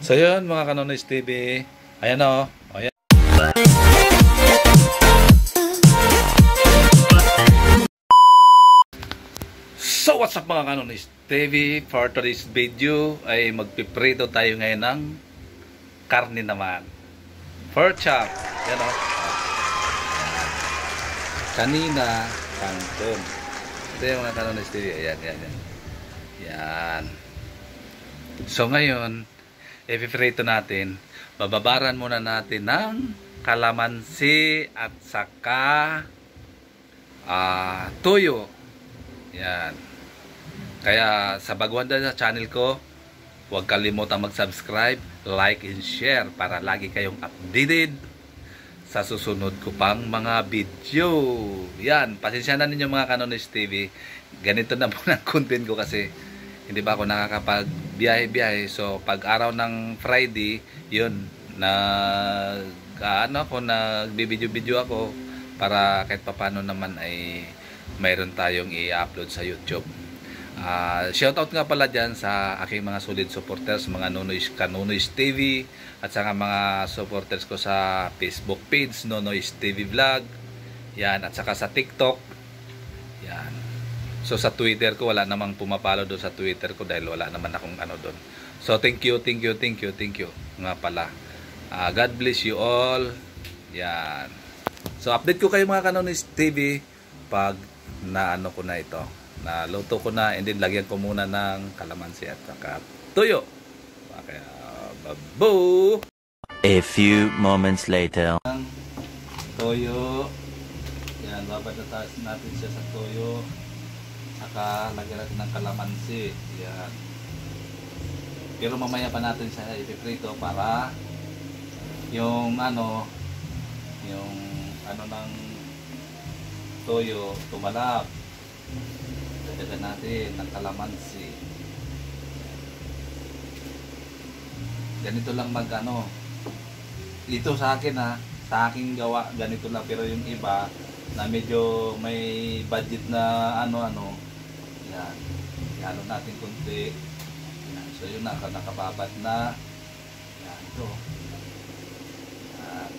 So yun mga Kanonoys TV, ayan o, ayan. So what's up mga Kanonoys TV, for today's video ay magpiprito tayo ngayon ng karne naman. Pork chop, yan o. Kanina, kangkong. Ito yung mga Kanonoys TV, ayan, yan, yan. Yan. So ngayon, ipiprito natin, bababaran muna natin ng kalamansi at saka tuyo. Yan. Kaya sa baguhan na sa channel ko, huwag kalimutang mag-subscribe, like and share para lagi kayong updated sa susunod ko pang mga video. Yan, pasensya na ninyo mga Kanonoys TV. Ganito na po ng content ko kasi hindi ba ako nakakapag-biyahe-biyahe. So, pag araw ng Friday, yun, nagbibideo-video ako para kahit papano naman ay mayroon tayong i-upload sa YouTube. Shoutout nga pala dyan sa aking mga solid supporters, mga Kanonoys TV, at saka mga supporters ko sa Facebook page, Nonoys TV Vlog. Yan, at saka sa TikTok. Yan. So sa Twitter ko, wala namang pumapalo doon sa Twitter ko dahil wala naman akong ano doon. So thank you nga pala. God bless you all. Yan. So update ko kayo mga Kanonoys TV pag naano ko na ito. Naluto ko na, and then lagyan ko muna ng kalamansi at saka tuyo. Kaya babu! A few moments later. Toyo. Yan, babatatas natin siya sa toyo. Saka lagyan natin ng kalamansi. Yan. Pero mamaya pa natin siya ipiprito para yung ano ng toyo tumalap. Lagyan natin ng kalamansi. Ganito lang mag-ano. Ito sa akin sa aking gawa ganito lang, pero yung iba na medyo may budget na ano-ano, yan, ihalo natin kunti. Yan. So yun na, nakababad na. Yan, ito. Yan.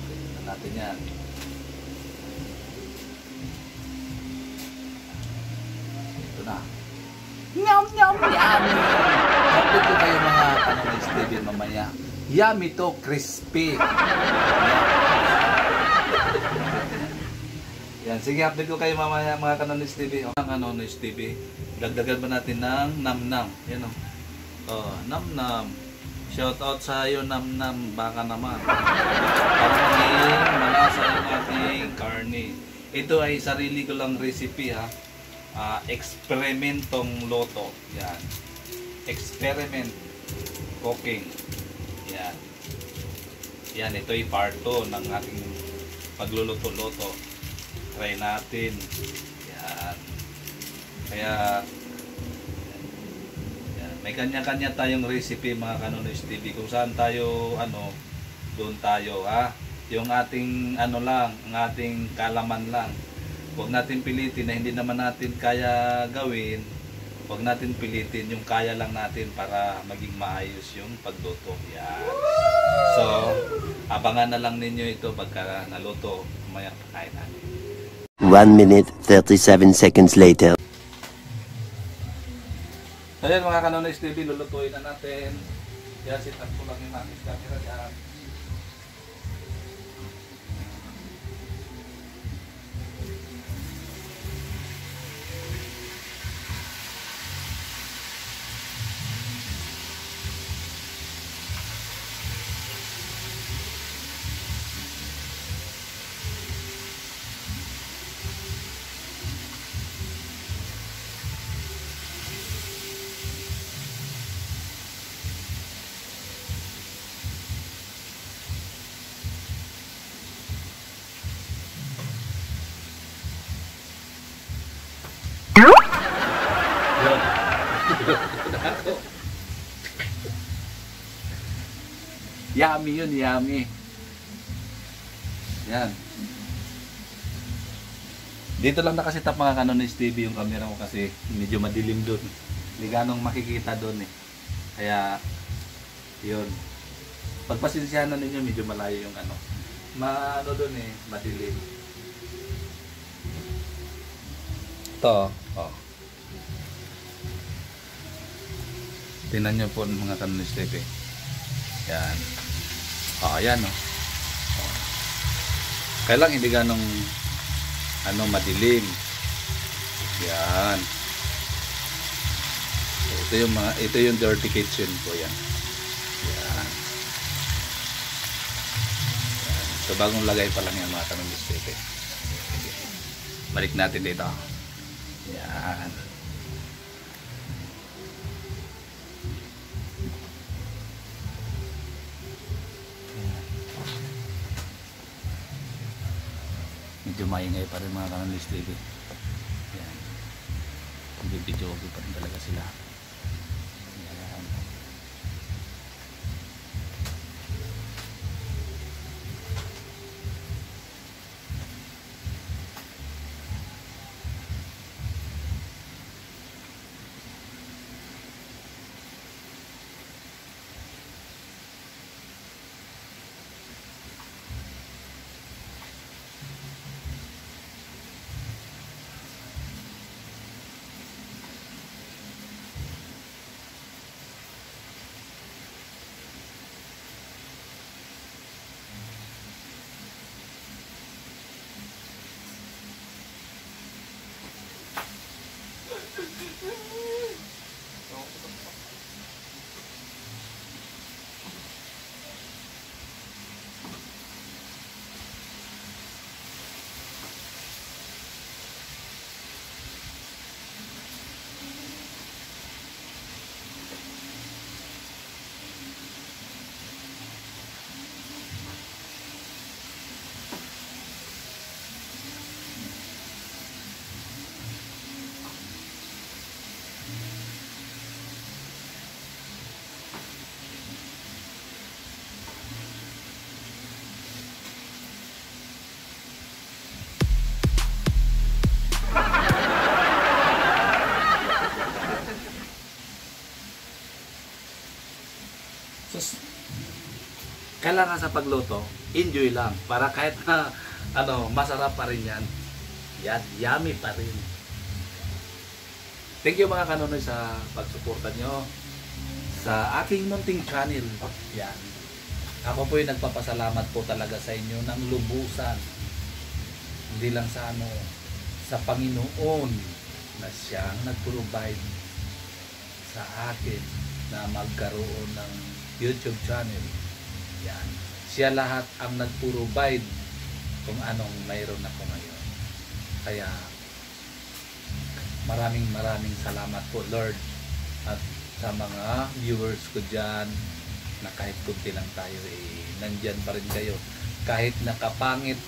Ito natin yan. Ito na. Nyam nyam yummy! Update ko kayo mga Kanonoys TV mamaya. Yummy to, crispy. Yan, sige, update ko kayo mamaya mga Kanonoys TV. Mga Kanonoys TV, dagdagan ba natin ng nam-nam? Yan o. Oh, nam-nam. Shout out sa iyo, nam-nam. Baka naman. Para maging malasa yung ating karne. Ito ay sarili ko lang recipe ha. Eksperimentong loto. Yan. Experiment cooking. Yan. Yan, ito ay part 2 ng ating pagluluto-luto. Try natin. Yan. Kaya yan. May kanya-kanya tayong recipe mga Kanonoys TV. Kung saan tayo doon tayo yung ating lang, ang ating kalaman lang. Huwag natin pilitin na hindi naman natin kaya gawin. Huwag natin pilitin yung kaya lang natin para maging maayos yung pagluto. Yan. So, abangan na lang ninyo ito pagka naluto. Mamaya pakain natin. 1 minute 37 seconds later. Ayan mga Kanonoys TV, lulutuin na natin. Kaya sit up ko lang yung aking camera dyan. Yummy yun, yummy. Yan. Dito lang nakasitap mga Kanonoys TV yung camera ko kasi medyo madilim doon. Hindi ganong makikita doon eh. Kaya Yun. Pagpasensyahan na ninyo, medyo malayo yung ano. Ano doon eh, madilim. Ito, oh. Tingnan nyo po mga kanonis TV. Yan. Ayan oh. Kailang hindi ganong ano madilim. Yan. Ito yung dirty kitchen po yan. Yan. Yan. So bagong lagay pa lang yan mga kanonis TV. Balik natin dito. Yan. Medyo maingay pa rin mga kanonis TV. Yan. Video pa rin talaga sila. Yan. Kailangan sa pagluto, enjoy lang. Para kahit na masarap pa rin yan. Yan, yummy pa rin. Thank you mga kanonoy sa pagsuporta nyo sa aking munting channel. Yan. Ako po yung nagpapasalamat po talaga sa inyo ng lubusan. Hindi lang sa sa Panginoon na siyang nag-provide sa akin na magkaroon ng YouTube channel. Yan. Siya lahat ang nag-provide kung anong mayroon ako ngayon. Kaya maraming salamat po Lord at sa mga viewers ko dyan na kahit kunti lang tayo nandyan pa rin kayo. Kahit nakapangit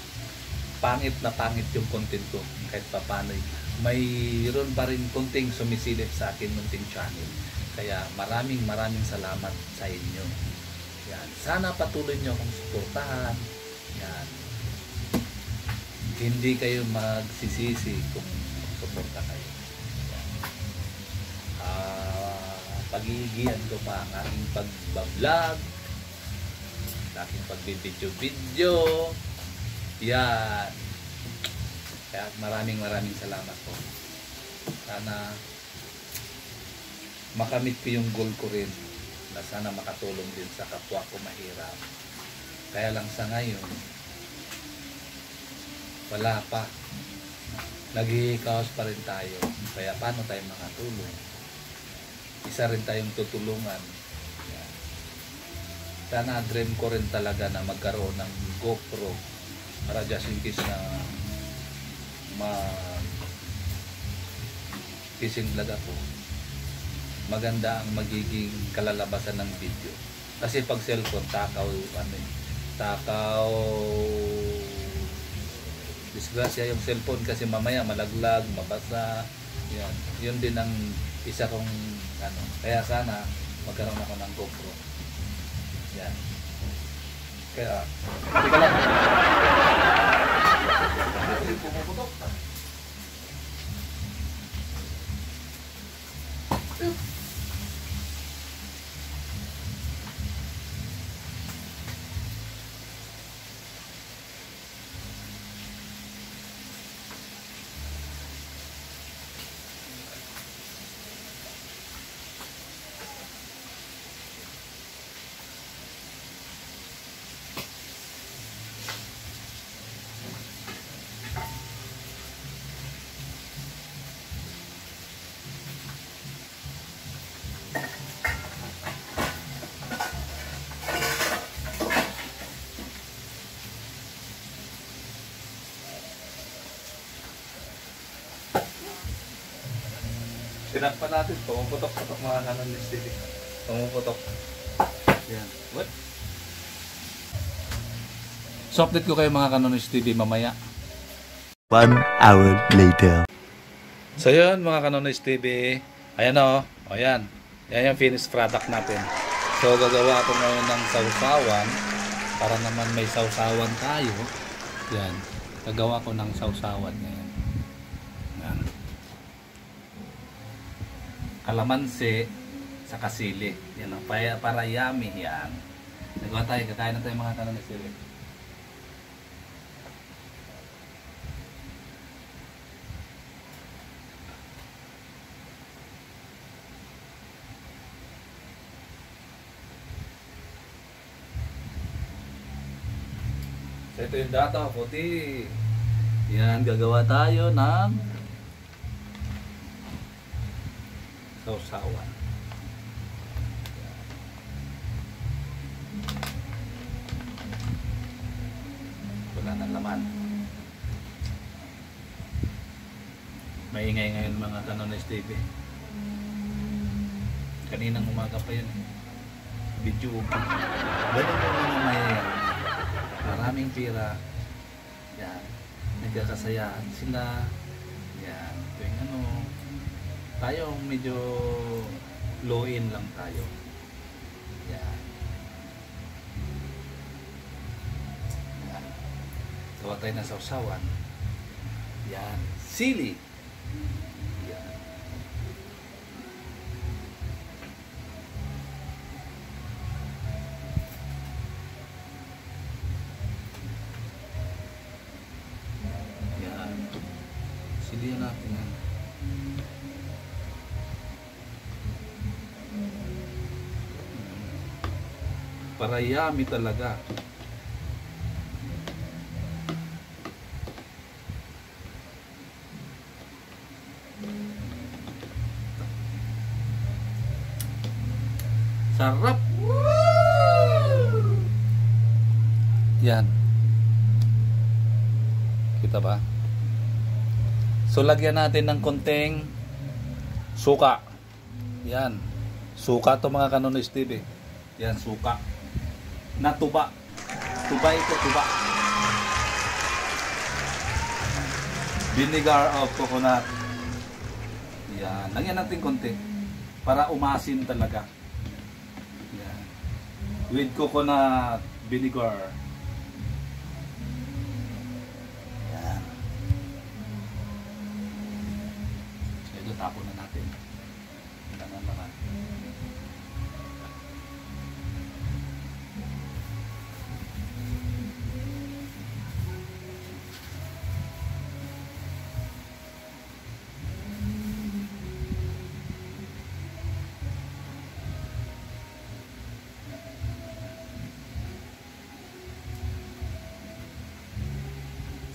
yung content ko, kahit papano'y mayroon pa rin kunting sumisilip sa akin munting channel. Kaya maraming salamat sa inyo. Yan. Sana patuloy nyo akong suportahan. Yan. Hindi kayo magsisisi kung suporta kayo. Yan. Pagigian ko pa ang aking pagbablog, aking pagbibidyo-video. Yan. Kaya maraming salamat po. Sana makamit ko yung goal ko rin na sana makatulong din sa kapwa ko mahirap. Kaya lang sa ngayon wala pa, naghihikaos pa rin tayo. Kaya paano tayo makatulong? Isa rin tayong tutulungan. Yan. Sana dream ko rin talaga na magkaroon ng GoPro para just in case na fishing vlog ako, maganda ang magiging kalalabasan ng video. Kasi pag cellphone, takaw disgrasya yung cellphone kasi mamaya malaglag, mabasa. Yan. Yun din ang isa kong kaya sana magkaroon ako ng GoPro. Yan. Kaya hindi ka lang. Tinakpan natin. Pumuputok-putok mga kanonis TV. Pumuputok. Yan. What? So update ko kayo mga kanonis TV mamaya. 1 hour later. So yun mga kanonis TV. Ayan o. O yan. Yan yung finished product natin. So gagawa ako ngayon ng sausawan. Para naman may sausawan tayo. Yan. Gagawa ko ng sausawan ngayon. Yan. Kalamansi sa kasili. Yan o. Para yummy yan. Nagawa tayo. Kakain na tayo mga kanonis TV. So ito yung data, puti. Yan, gagawa tayo ng sausawan. Wala ng laman. Maingay ngayon mga kanonis TV. Kaninang umaga pa yun. Video. Ganun yung mga mayayan. Maraming pira. Yan. Nagkakasayaan sila. Yan. Tuwing ano. Tayo medyo low-in lang tayo. Yan. Yan. Gawa tayo ng sausawan. Yan. Sili. Yan. Silihan natin yan. Para yummy talaga. Sarap! Yan. Kita ba? So lagyan natin ng konting suka. Yan. Suka to mga kanonis TV. Yan, suka. Na tuba. Tuba ito, tuba. Vinegar of coconut. Yan. Lagyan natin konti. Para umasin talaga. Yan. With coconut vinegar. Tapon na natin. Wala na naman.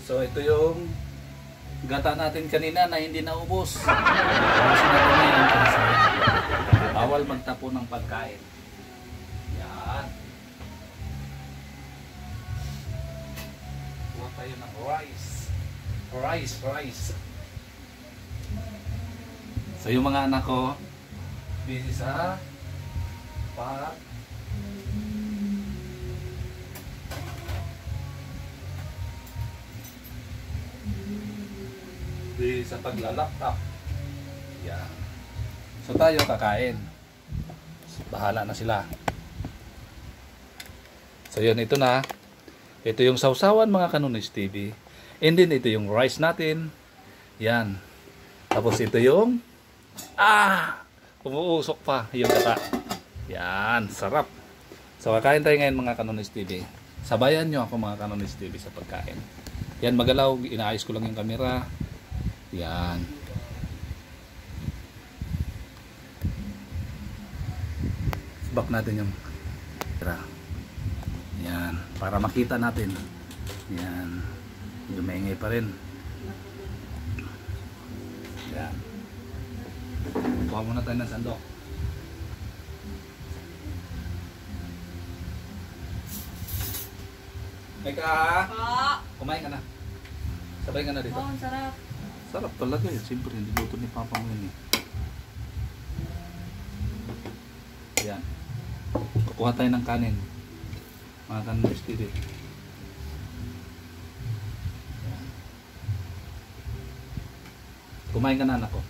So ito yung gata natin kanina na hindi naubos. Bawal magtapo ng pagkain. Yan. Kuha tayo ng rice. Rice. So yung mga anak ko, busy sa sa paglalaptop. Yan. So tayo kakain. Bahala na sila. So yun, ito na. Ito yung sausawan mga kanonis TV. And then ito yung rice natin. Yan. Tapos ito yung umuusok pa yung gata. Yan, sarap. So kakain tayo ngayon mga kanonis TV. Sabayan nyo ako mga kanonis TV sa pagkain. Yan, magalaw. Inaayos ko lang yung camera. Yan. Back natin yung camera. Yan, para makita natin. Yan. Dumaingay pa rin. Yan. Kuha muna tayo ng sandok. Mika! Kumain ka na. Sabay ka na dito. Oo, sarap. Sarap talaga yun. Siyempre, hindi luto ni Papa mo yun eh. Kuha tayo ng kanin. Mga kanin spirit. Kumain ka na, anak ko.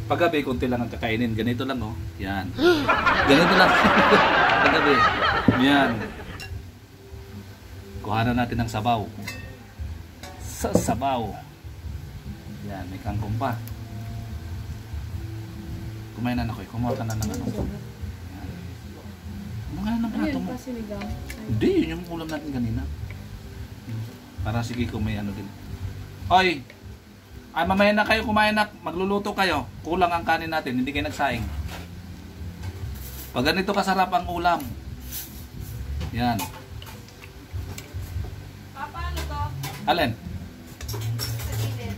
Paggabi, konti lang ang kakainin. Ganito lang, oh. Yan. Ganito lang. Paggabi. Yan. Kuhanan natin ng sabaw. Sa sabaw. Yan, may kangkong pa. Kumain na, ako. Kumuha ka na ng ano. Yan. Ano nga ng plato mo? Hindi, yun yung ulam natin kanina. Para sige kung may ano din. Hoy! Ay, mamaya na kayo kumain na. Magluluto kayo. Kulang ang kanin natin. Hindi kayo nagsaing. Pag ganito kasarap ang ulam. Yan. Papa, ano to? Alin? Sa gilid.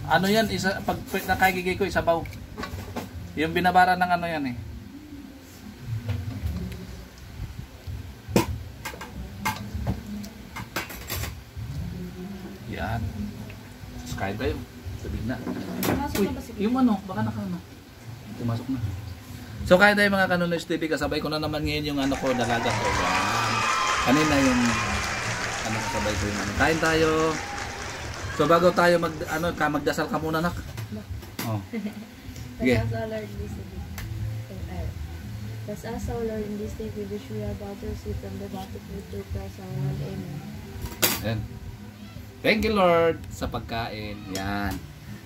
Ano yan? Pag nakagigay ko, isabaw. Yung binabara ng ano yan eh. Yan. Kain tayo. Sabihin na. Pumasok Uy, na ba si yung ano, baka naka-ano. Pumasok na. So kain tayo mga Kanonoys TV. Kasabay ko na naman ngayon yung ano ko, dalaga ko. Yan. Kanina yung ano kasabay ko yung ano. Kain tayo. So bago tayo magdasal ka muna, nak. Oh. Sige. Bless us, O Lord, in this day we wish we are about to receive from the bounty of your Christ our Lord. Amen. Yan. Thank you Lord sa pagkain. Yan.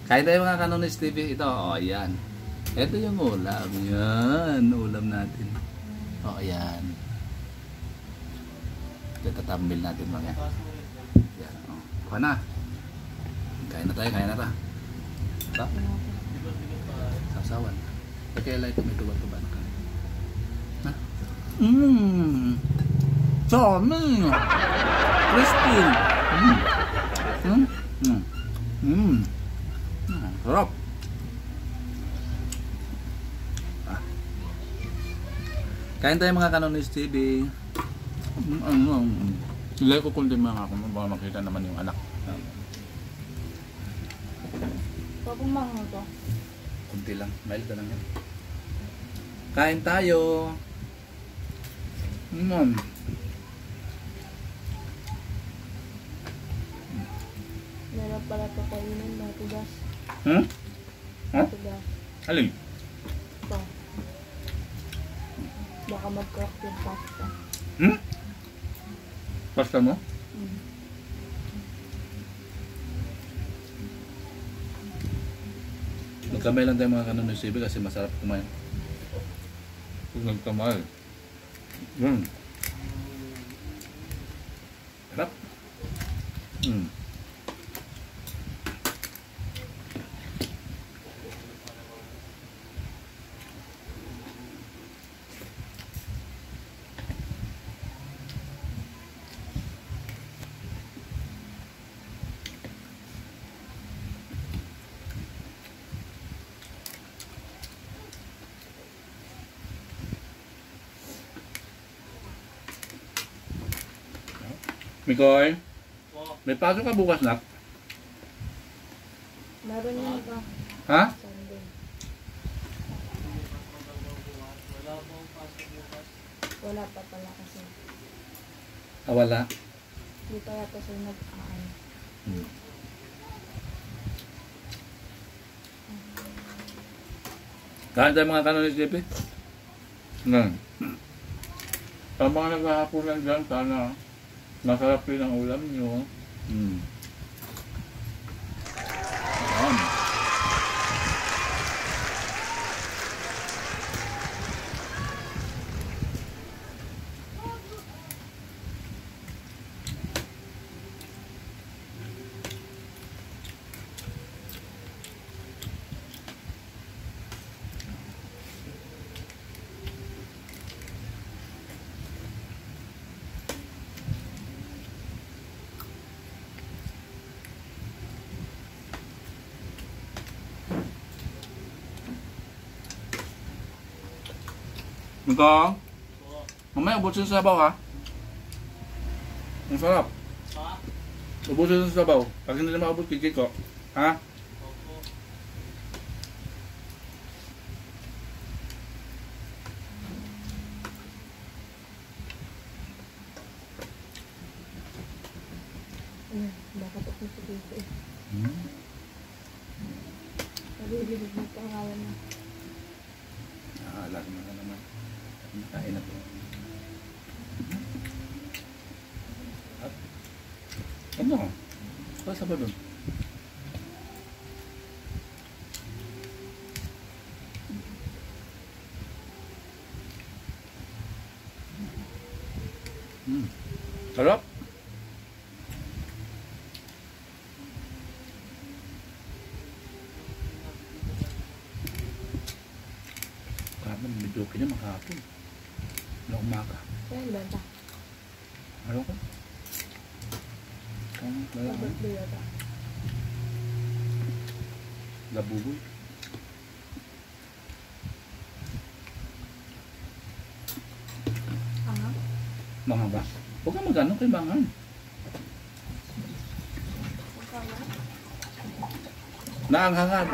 Kain tayo mga Kanonoys TV. Ito, oh, yan. Ito yung ulam. Yan, ulam natin. Oh, yan. Ito thumbnail natin mga. Yan, oh. Kuha na. Kain na tayo, kain na ta. Ito. Sasawan. Kaya lang ito may tuba-tuba na kain. Ha? Dami! Crispy! Sarap! Kain tayo mga Kanonoys TV. Sila ko kundi mga ako. Baka makita naman yung anak. Pagkumang to. Kunti lang. Mild na lang yan. Kain tayo. Meron pala ito kainin, matigas. Hmm? Huh? Matigas. Alin? Ito. Baka mag-crack yung pasta. Hmm? Pasta mo? Nagkamay lang tayo mga Kanonoys TV kasi masarap kumain. Nagkamay. Sarap. Mikoy, may pasok ka bukas na? Meron yun pa. Ha? Sunday. Wala pa pala kasi. Ah, wala. Hindi pa yata siya nag-aan. Kain tayo mga Kanonoys TV. Sa mga naghahaponan dyan, sana masarap rin ang ulam nyo. Ayan. Ito, mamaya ubos yung sabaw ha. Ang sarap. Ubusin sa sabaw. Pag hindi na maubos, kikik ko. Ha? Dapat ako sa dito eh. Hmm. Nalilibig mo pangalan na. Nakalag na naman. Kain na po. At, ano? Pasa ba doon? Sarap? Grabe, medyo kanya makahapon. Na umaga. Kaya benta. Ano ko? Wala ko. Birthday yata. Labuboy. Aha. Mga ba? Huwag ka mag-ano kay Mangan. Magkano? Naanghangan.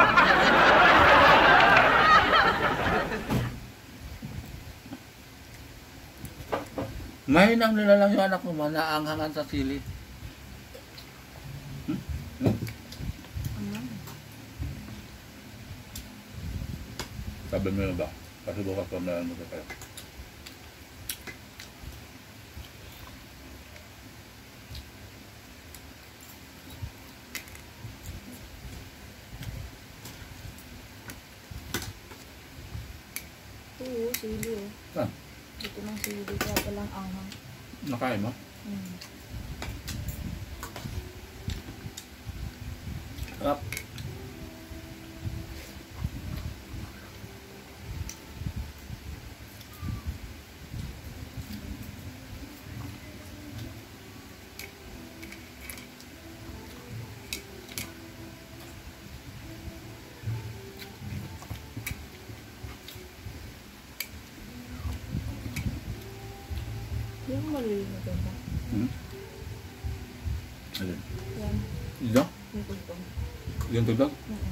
May nang nilalang yung anak mo, naanghangan sa sili. Ano? Sabi mo yun ba? Kasi bukas pa meron mo sa kayo. Oo, sili eh. Saan? Dito ng sili, kaya palang anghang. Nakain mo? Hmm. Sarap. Yung maliliit na benta. Alin? Yan. Ito? Yung tugtong. Yung tugtog? Oo.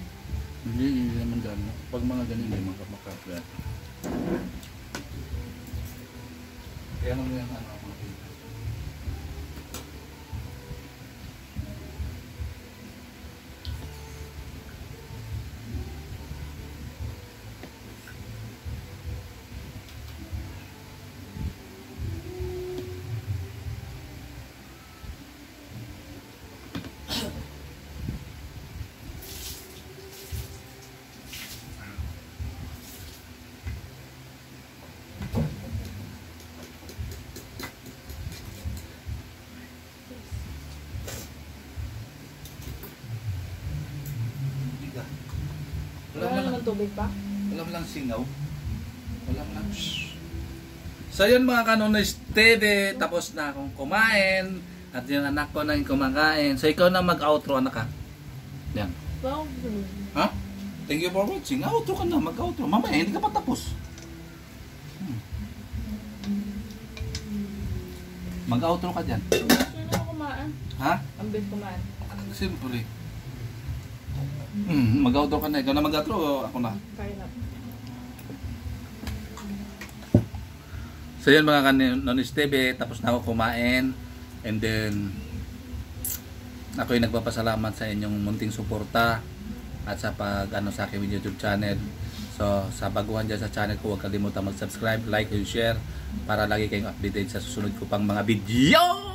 Hindi naman gano'n. Pag mga ganyan, hindi makakakakaya. Kaya naman yung ano ako. Wala naman tubig pa? Walang lang singaw. Walang lang. So yun mga kanonis, Tede, tapos na akong kumain. At yung anak ko na yung kumakain. So ikaw na mag-outro, anak ka. Yan. Wow. Ha? Thank you for watching. Outro ka na, mag-outro. Mamaya, hindi ka pa tapos. Mag-outro ka dyan. Sino ako kumaan? Ha? Ang best kumaan. Siyempre. Mag-outro ka na. Ikaw na mag-outro o ako na? Kaya na. So yun mga kanonis TV, tapos na ako kumain. And then, ako'y nagpapasalamat sa inyong munting suporta at sa pag-ano sa aking YouTube channel. So, sa baguhan dyan sa channel ko, huwag kalimutan mag-subscribe, like, and share para lagi kayong updated sa susunod ko pang mga video.